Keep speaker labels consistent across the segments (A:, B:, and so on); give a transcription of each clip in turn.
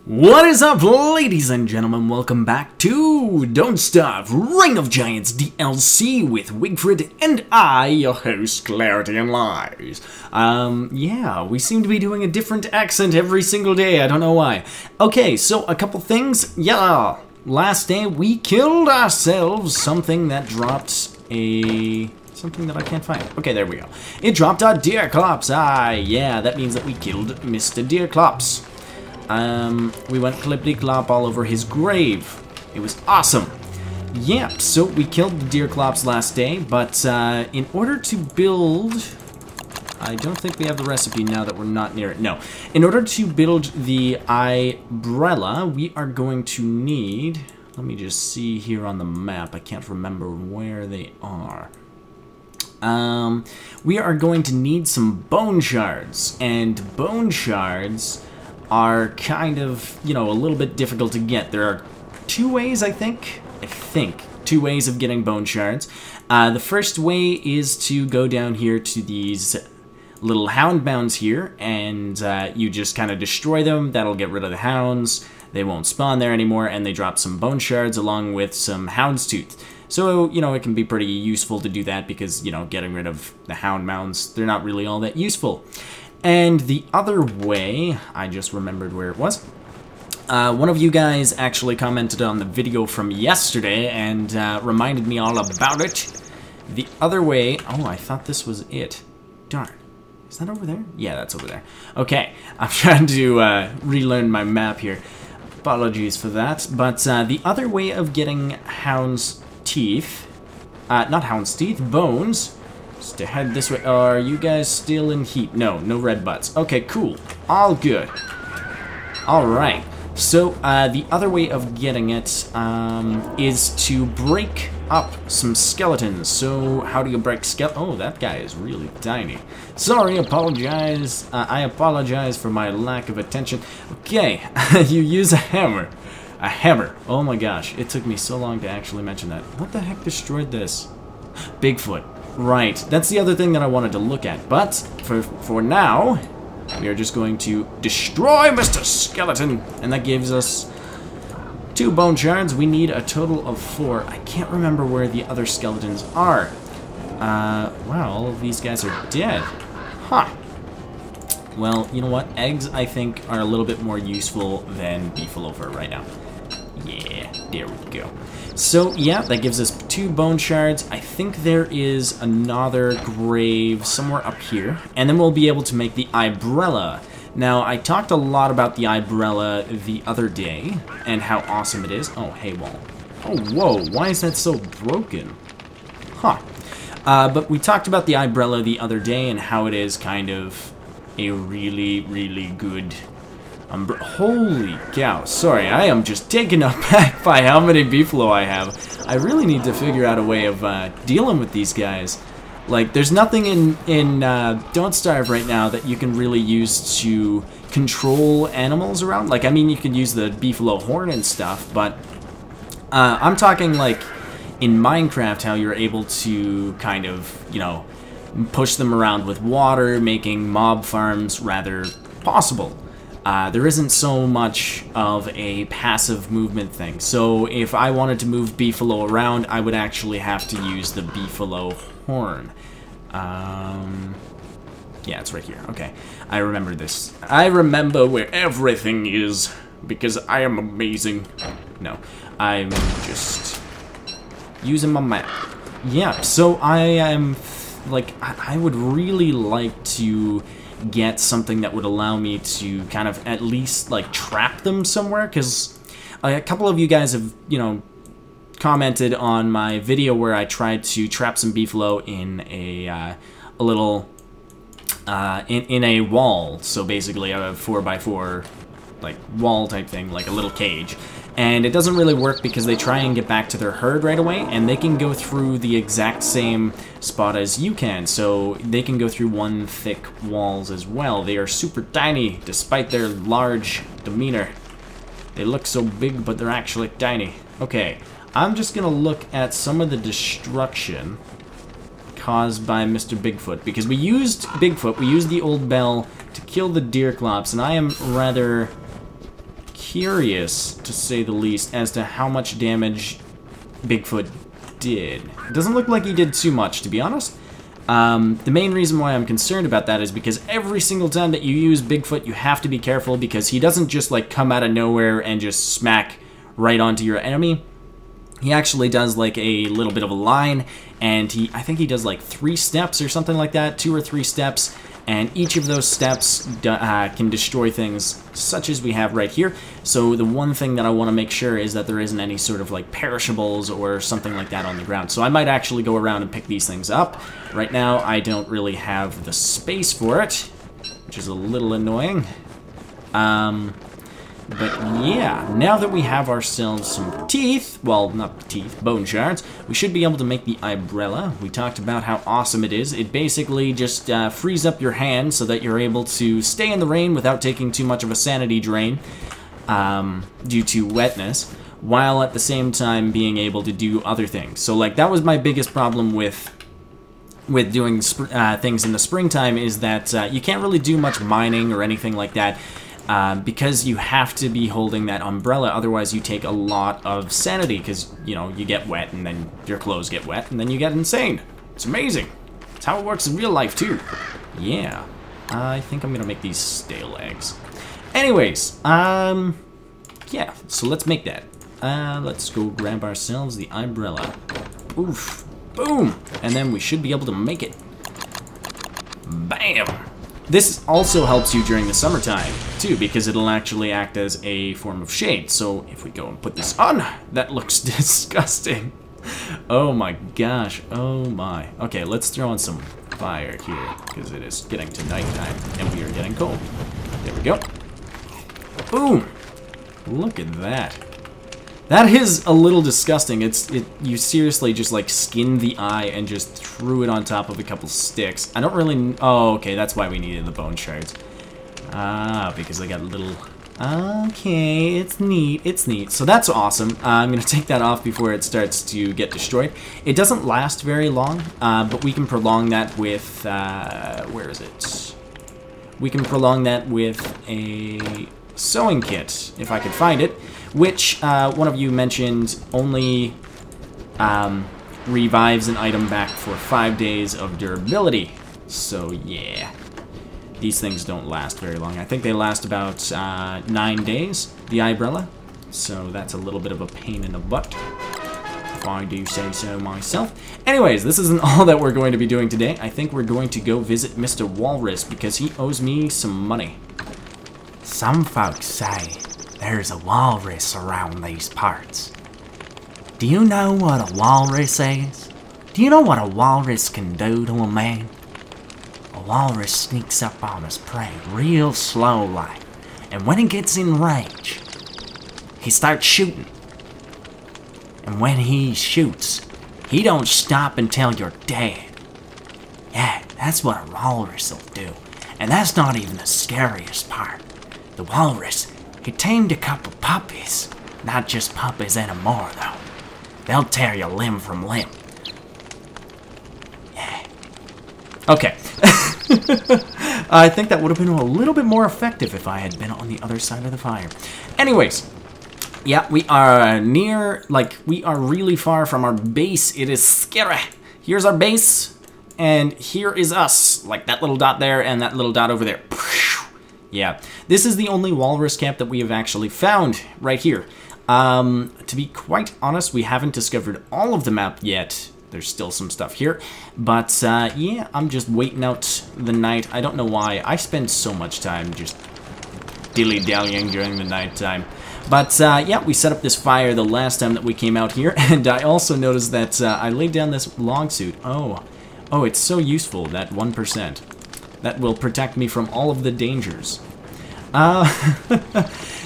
A: What is up, ladies and gentlemen? Welcome back to Don't Starve Reign of Giants DLC with Wigfrid and I, your host, ClarityInLies. Yeah, we seem to be doing a different accent every single day, I don't know why. Okay, so a couple things. Yeah, last day we killed ourselves something that dropped something that I can't find. Okay, there we go. It dropped our Deerclops. Yeah, that means that we killed Mr. Deerclops. We went clippity-clop all over his grave. It was awesome. Yeah, so we killed the Deerclops last day, but in order to build... I don't think we have the recipe now that we're not near it. No. In order to build the Eye-Brella, we are going to need... Let me just see here on the map. I can't remember where they are. We are going to need some bone shards, and bone shards are kind of, you know, a little bit difficult to get. There are two ways, I think, two ways of getting bone shards. The first way is to go down here to these little hound mounds here, and you just kind of destroy them. That'll get rid of the hounds. They won't spawn there anymore, and they drop some bone shards along with some houndstooth. So, you know, it can be pretty useful to do that because, you know, getting rid of the hound mounds, they're not really all that useful. And the other way, I just remembered where it was. One of you guys actually commented on the video from yesterday and reminded me all about it. The other way, oh, I thought this was it. Darn. Is that over there? Yeah, that's over there. Okay, I'm trying to relearn my map here. Apologies for that. But the other way of getting hound's teeth, not hound's teeth, bones, is to head this way. Are you guys still in heat? No, no red butts. Okay, cool. All good. Alright. So, the other way of getting it is to break up some skeletons. So, how do you break oh, that guy is really tiny. Sorry, apologize. I apologize for my lack of attention. Okay, you use a hammer. A hammer. Oh my gosh, it took me so long to actually mention that. What the heck destroyed this? Bigfoot. Right, that's the other thing that I wanted to look at, but for now, we are just going to destroy Mr. Skeleton, and that gives us 2 bone shards. We need a total of 4. I can't remember where the other skeletons are. Wow, all of these guys are dead. Huh. Well, you know what? Eggs, I think, are a little bit more useful than beefalo fur right now. Yeah, there we go. So, yeah, that gives us 2 bone shards. I think there is another grave somewhere up here. And then we'll be able to make the Eye-Brella. Now, I talked a lot about the Eye-Brella the other day, and how awesome it is. Oh, hay wall. Oh, whoa, why is that so broken? Huh. But we talked about the Eye-Brella the other day, and how it is kind of a really, really good... Holy cow, sorry, I am just taken aback by how many beefalo I have. I really need to figure out a way of dealing with these guys. Like, there's nothing in Don't Starve right now that you can really use to control animals around. Like, I mean, you can use the beefalo horn and stuff, but I'm talking, like, in Minecraft, how you're able to kind of, you know, push them around with water, making mob farms rather possible. There isn't so much of a passive movement thing. So if I wanted to move beefalo around, I would actually have to use the beefalo horn. Yeah, it's right here. Okay, I remember this. I remember where everything is because I am amazing. No, I'm just using my map. Yeah, so I am, like, I would really like to get something that would allow me to kind of at least, like, trap them somewhere, because a couple of you guys have, you know, commented on my video where I tried to trap some beefalo in a little, in a wall, so basically a 4x4, like, wall type thing, like a little cage. And it doesn't really work because they try and get back to their herd right away, and they can go through the exact same spot as you can, so they can go through one thick walls as well. They are super tiny, despite their large demeanor. They look so big, but they're actually tiny. Okay, I'm just gonna look at some of the destruction caused by Mr. Bigfoot, because we used Bigfoot, we used the old bell to kill the Deerclops, and I am rather curious, to say the least, as to how much damage Bigfoot did. It doesn't look like he did too much, to be honest. The main reason why I'm concerned about that is because every single time that you use Bigfoot, you have to be careful because he doesn't just like come out of nowhere and just smack right onto your enemy. He actually does like a little bit of a line, and I think he does like 3 steps or something like that, 2 or 3 steps, and each of those steps can destroy things such as we have right here. So the one thing that I want to make sure is that there isn't any sort of like perishables or something like that on the ground. So I might actually go around and pick these things up. Right now I don't really have the space for it, which is a little annoying. But yeah, now that we have ourselves some teeth, well, not teeth, bone shards, we should be able to make the Eye-Brella. We talked about how awesome it is. It basically just frees up your hand so that you're able to stay in the rain without taking too much of a sanity drain due to wetness, while at the same time being able to do other things. So like that was my biggest problem with doing things in the springtime, is that you can't really do much mining or anything like that. Because you have to be holding that umbrella, otherwise you take a lot of sanity, because, you know, you get wet, and then your clothes get wet, and then you get insane. It's amazing. It's how it works in real life, too. Yeah. I think I'm gonna make these stale eggs. Anyways, yeah, so let's make that. Let's go grab ourselves the Eye-Brella. Oof. Boom! And then we should be able to make it. Bam! This also helps you during the summertime, too, because it'll actually act as a form of shade. So if we go and put this on, that looks disgusting. Oh my gosh, oh my. Okay, let's throw on some fire here, because it is getting to nighttime, and we are getting cold. There we go. Boom! Look at that. That is a little disgusting. You seriously just like skinned the eye and just threw it on top of a couple sticks. I don't really... Oh, okay, that's why we needed the bone shards. Ah, because they got a little... Okay, it's neat, it's neat. So that's awesome. I'm going to take that off before it starts to get destroyed. It doesn't last very long, but we can prolong that with... where is it? We can prolong that with a sewing kit, if I could find it. Which, one of you mentioned, only revives an item back for 5 days of durability. So, yeah. These things don't last very long. I think they last about 9 days, the Eye-Brella. So that's a little bit of a pain in the butt, if I do say so myself. Anyways, this isn't all that we're going to be doing today. I think we're going to go visit Mr. Walrus, because he owes me some money.
B: Some folks say there's a walrus around these parts. Do you know what a walrus is? Do you know what a walrus can do to a man? A walrus sneaks up on his prey real slow like, and when he gets in rage, he starts shooting. And when he shoots, he don't stop until you're dead. Yeah, that's what a walrus will do. And that's not even the scariest part. The walrus, he tamed a couple puppies. Not just puppies anymore, though. They'll tear you limb from limb. Yeah.
A: Okay. I think that would have been a little bit more effective if I had been on the other side of the fire. Anyways. Yeah, we are near, like, we are really far from our base. It is scary. Here's our base, and here is us. Like that little dot there and that little dot over there. Yeah, this is the only walrus camp that we have actually found right here. To be quite honest, we haven't discovered all of the map yet. There's still some stuff here. But, yeah, I'm just waiting out the night. I don't know why. I spend so much time just dilly-dallying during the nighttime. But, yeah, we set up this fire the last time that we came out here. And I also noticed that I laid down this log suit. Oh, it's so useful, that 1%. That will protect me from all of the dangers.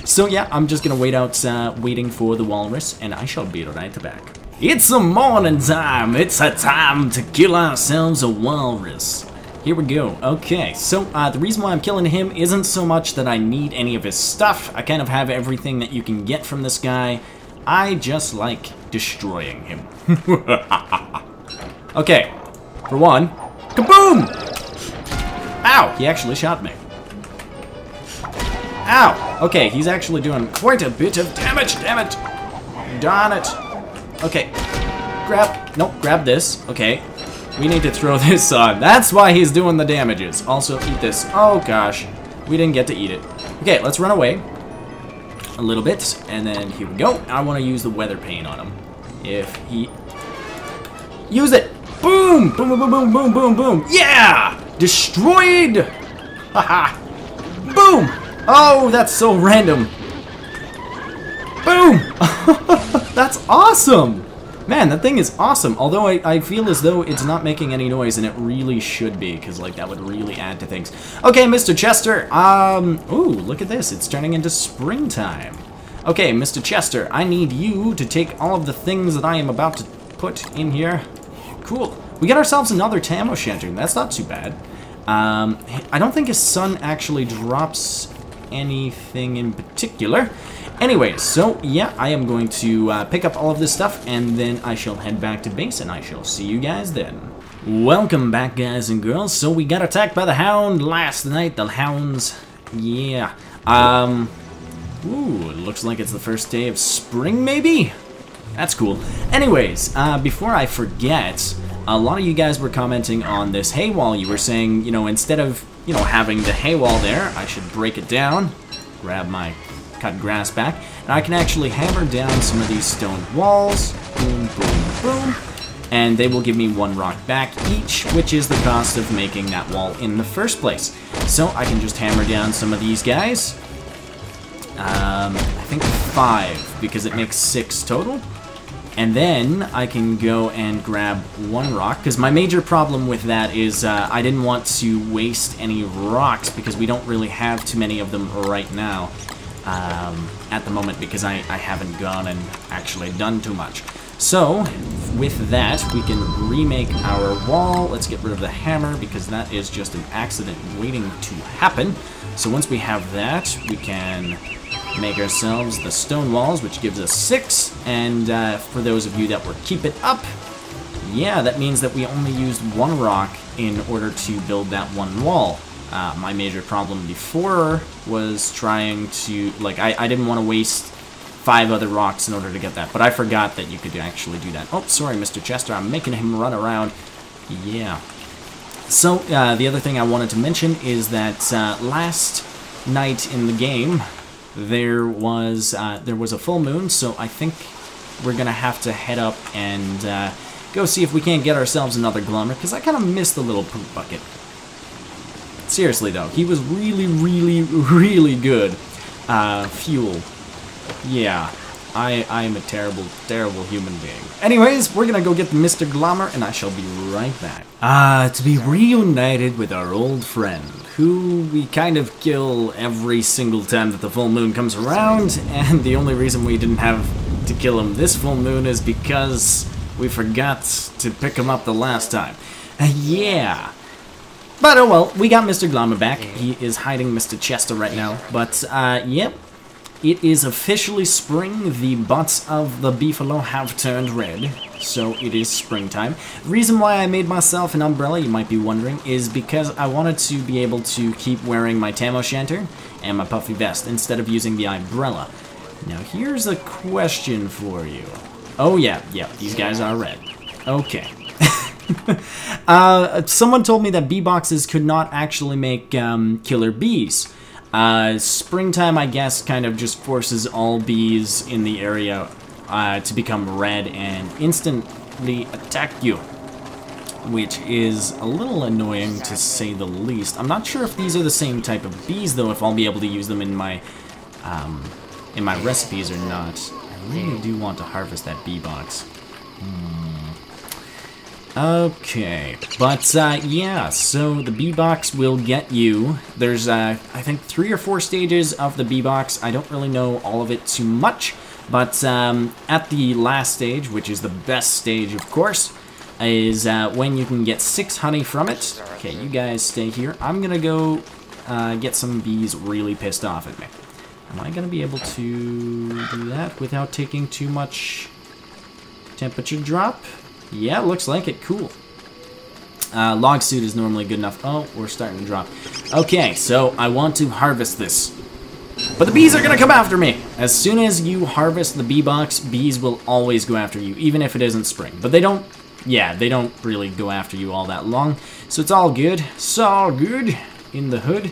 A: So yeah, I'm just gonna wait out, waiting for the walrus, and I shall be right back. It's a morning time! It's a time to kill ourselves a walrus. Here we go. Okay, so the reason why I'm killing him isn't so much that I need any of his stuff. I kind of have everything that you can get from this guy. I just like destroying him. Okay, for one, kaboom! Ow! He actually shot me. Ow! Okay, he's actually doing quite a bit of damage. Damn it. Darn it. Okay. Grab this. Okay. We need to throw this on. That's why he's doing the damages. Also, eat this. Oh, gosh. We didn't get to eat it. Okay, let's run away. A little bit. And then here we go. I want to use the weather pane on him. If he... Use it! Boom! Boom, boom, boom, boom, boom, boom, boom. Yeah! Destroyed! Haha! Boom! Oh, that's so random. Boom! That's awesome! Man, that thing is awesome. Although I feel as though it's not making any noise, and it really should be, because, like, that would really add to things. Okay, Mr. Chester, ooh, look at this. It's turning into springtime. Okay, Mr. Chester, I need you to take all of the things that I am about to put in here. Cool. We got ourselves another Tam Shanty. That's not too bad. I don't think his son actually drops anything in particular. Anyways, so yeah, I am going to pick up all of this stuff, and then I shall head back to base, and I shall see you guys then. Welcome back, guys and girls. So we got attacked by the hound last night. The hounds, yeah. Ooh, it looks like it's the first day of spring, maybe? That's cool. Anyways, before I forget, a lot of you guys were commenting on this hay wall. You were saying, you know, instead of, you know, having the hay wall there, I should break it down, grab my cut grass back, and I can actually hammer down some of these stone walls. Boom, boom, boom. And they will give me 1 rock back each, which is the cost of making that wall in the first place. So I can just hammer down some of these guys. I think 5, because it makes 6 total. And then I can go and grab 1 rock, because my major problem with that is I didn't want to waste any rocks, because we don't really have too many of them right now at the moment, because I haven't gone and actually done too much. So, with that, we can remake our wall. Let's get rid of the hammer, because that is just an accident waiting to happen. So once we have that, we can make ourselves the stone walls, which gives us 6, and for those of you that were keep it up, yeah, that means that we only used 1 rock in order to build that 1 wall. My major problem before was trying to, like, I didn't want to waste 5 other rocks in order to get that, but I forgot that you could actually do that. Oh, sorry, Mr. Chester, I'm making him run around. Yeah. So, the other thing I wanted to mention is that last night in the game, there was a full moon, so I think we're gonna have to head up and go see if we can't get ourselves another glummer, because I kind of missed the little poop bucket. Seriously though, he was really, really, really good fuel. Yeah, I am a terrible, terrible human being. Anyways, we're gonna go get Mr. Glommer, and I shall be right back. To be reunited with our old friend, who we kind of kill every single time that the full moon comes around, and the only reason we didn't have to kill him this full moon is because we forgot to pick him up the last time. Yeah. But oh well, we got Mr. Glommer back. He is hiding Mr. Chester right now. But, yep. It is officially spring. The butts of the Beefalo have turned red, so it is springtime. The reason why I made myself an umbrella, you might be wondering, is because I wanted to be able to keep wearing my Tam Shanty and my puffy vest instead of using the Eye-Brella. Now here's a question for you. Oh yeah, these guys are red. Okay. Someone told me that bee boxes could not actually make killer bees. Springtime, I guess, kind of just forces all bees in the area to become red and instantly attack you, which is a little annoying to say the least. I'm not sure if these are the same type of bees, though, if I'll be able to use them in my recipes or not. I really do want to harvest that bee box. Okay, but yeah, so the bee box will get you. There's, I think, 3 or 4 stages of the bee box. I don't really know all of it too much, but at the last stage, which is the best stage, of course, is when you can get 6 honey from it. Okay, you guys stay here. I'm gonna go get some bees really pissed off at me. Am I gonna be able to do that without taking too much temperature drop? Yeah, looks like it. Cool. Log suit is normally good enough. Oh, we're starting to drop. Okay, so I want to harvest this. But the bees are gonna come after me! As soon as you harvest the bee box, bees will always go after you, even if it isn't spring. But they don't, yeah, they don't really go after you all that long. So it's all good. It's all good in the hood.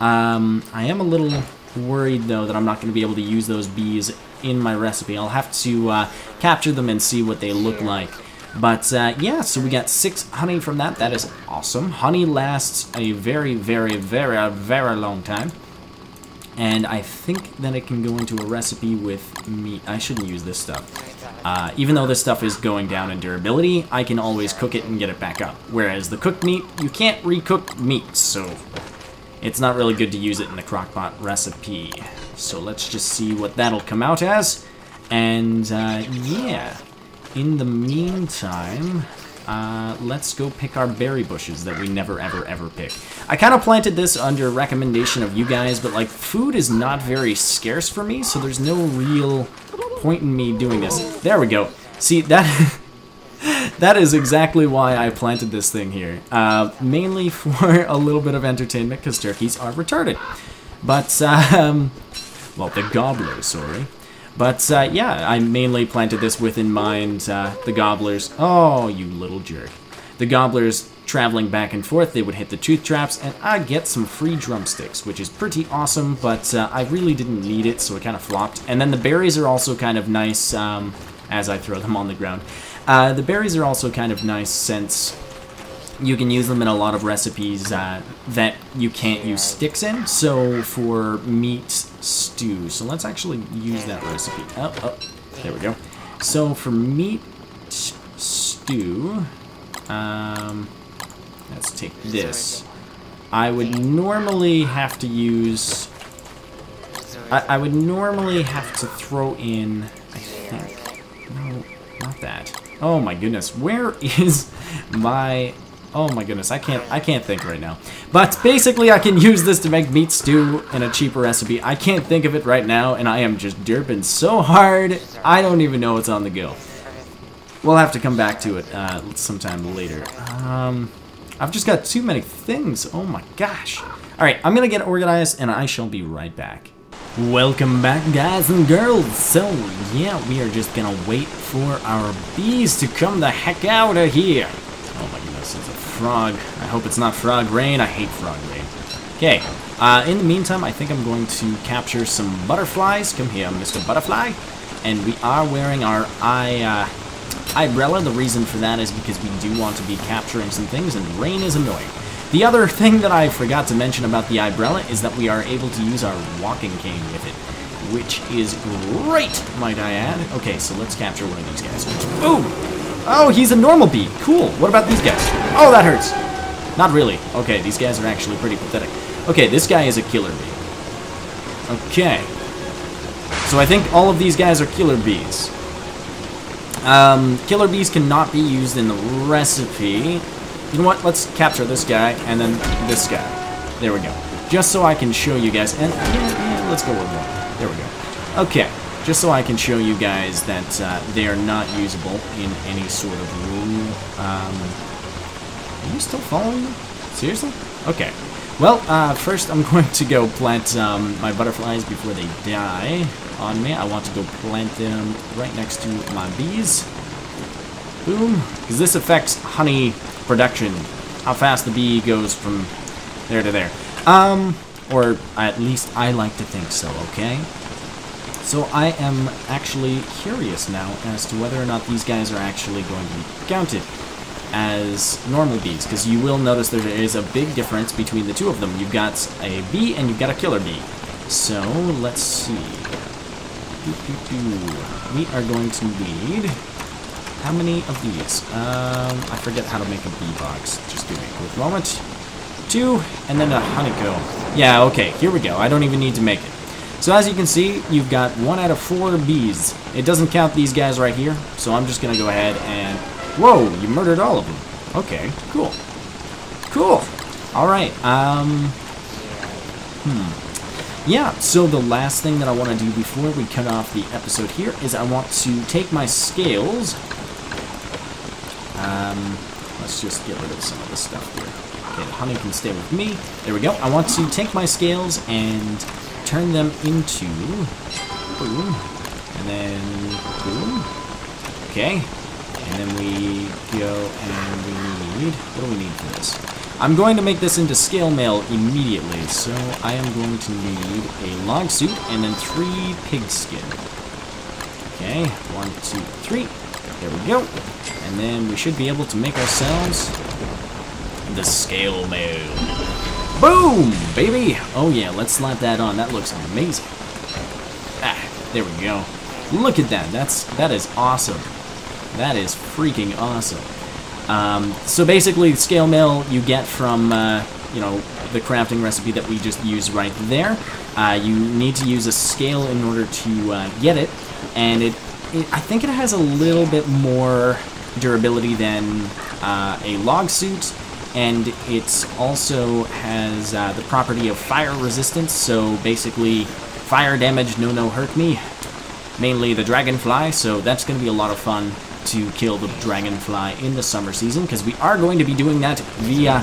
A: I am a little worried, though, that I'm not going to be able to use those bees in my recipe. I'll have to capture them and see what they look like. But, yeah, so we got 6 honey from that. That is awesome. Honey lasts a very, very, very, very long time. And I think that it can go into a recipe with meat. I shouldn't use this stuff. Even though this stuff is going down in durability, I can always cook it and get it back up. Whereas the cooked meat, you can't recook meat, so it's not really good to use it in the crockpot recipe. So let's just see what that'll come out as. And, yeah. In the meantime, let's go pick our berry bushes that we never, ever, ever pick. I kind of planted this under recommendation of you guys, but, like, food is not very scarce for me, so there's no real point in me doing this. There we go. See, that that is exactly why I planted this thing here. Mainly for a little bit of entertainment, because turkeys are retarded. But, well, the gobblers, sorry. But, yeah, I mainly planted this with in mind the gobblers. Oh, you little jerk. The gobblers traveling back and forth, they would hit the tooth traps, and I'd get some free drumsticks, which is pretty awesome, but I really didn't need it, so it kind of flopped. And then the berries are also kind of nice, as I throw them on the ground. The berries are also kind of nice since you can use them in a lot of recipes that you can't use sticks in. So for meat stew, so let's actually use that recipe. Oh, there we go. So for meat stew, let's take this. I would normally have to use... I would normally have to throw in... I think... No, not that. Oh my goodness, where is my... Oh my goodness, I can't think right now. But basically I can use this to make meat stew in a cheaper recipe. I can't think of it right now, and I am just derping so hard, I don't even know what's on the go. We'll have to come back to it sometime later. I've just got too many things. Oh my gosh. Alright, I'm gonna get organized, and I shall be right back. Welcome back, guys and girls. So, yeah, we are just gonna wait for our bees to come the heck out of here. Oh my goodness, it's a frog. I hope it's not frog rain. I hate frog rain. Okay, in the meantime, I think I'm going to capture some butterflies. Come here, Mr. Butterfly. And we are wearing our Eye-Brella. The reason for that is because we do want to be capturing some things, and rain is annoying. The other thing that I forgot to mention about the Eye-Brella is that we are able to use our walking cane with it, which is great, might I add. Okay, so let's capture one of these guys. Boom! Oh, he's a normal bee. Cool. What about these guys? Oh, that hurts. Not really. Okay, these guys are actually pretty pathetic. Okay, this guy is a killer bee. Okay. So I think all of these guys are killer bees. Killer bees cannot be used in the recipe. You know what? Let's capture this guy and then this guy. There we go. Just so I can show you guys. And yeah, let's go with one. There we go. Okay. Just so I can show you guys that they are not usable in any sort of room. Are you still following me? Seriously? Okay. Well, first I'm going to go plant my butterflies before they die on me. I want to go plant them right next to my bees. Boom. Because this affects honey production. How fast the bee goes from there to there. Or at least I like to think so, okay? So I am actually curious now as to whether or not these guys are actually going to be counted as normal bees, because you will notice there is a big difference between the two of them. You've got a bee and you've got a killer bee. So let's see. We are going to need how many of these? I forget how to make a bee box. Just give me a quick moment. 2 and then a honeycomb. Yeah, okay, here we go. I don't even need to make it. So as you can see, you've got 1 out of 4 bees. It doesn't count these guys right here, so I'm just gonna go ahead and... Whoa, you murdered all of them. Okay, cool. Cool. Alright, yeah, so the last thing that I want to do before we cut off the episode here is I want to take my scales. Let's just get rid of some of this stuff here. Okay, the honey can stay with me. There we go. I want to take my scales and turn them into boom, and then boom. Okay, and then we go and we need, what do we need for this? I'm going to make this into scale mail immediately, so I am going to need a log suit and then 3 pig skin. Okay, 1, 2, 3. There we go. And then we should be able to make ourselves the scale mail. Boom, baby! Oh yeah, let's slap that on. That looks amazing. Ah, there we go. Look at that. That is awesome. That is freaking awesome. So basically, scale mail you get from, you know, the crafting recipe that we just used right there. You need to use a scale in order to get it, and I think it has a little bit more durability than a log suit, and it also has the property of fire resistance, so basically fire damage, no hurt me. Mainly the dragonfly, so that's going to be a lot of fun to kill the dragonfly in the summer season, because we are going to be doing that via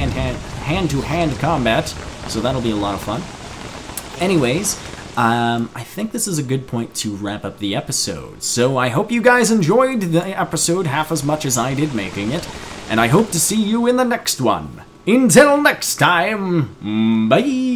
A: hand-to-hand combat, so that'll be a lot of fun. Anyways, I think this is a good point to wrap up the episode. So I hope you guys enjoyed the episode half as much as I did making it, and I hope to see you in the next one. Until next time, bye!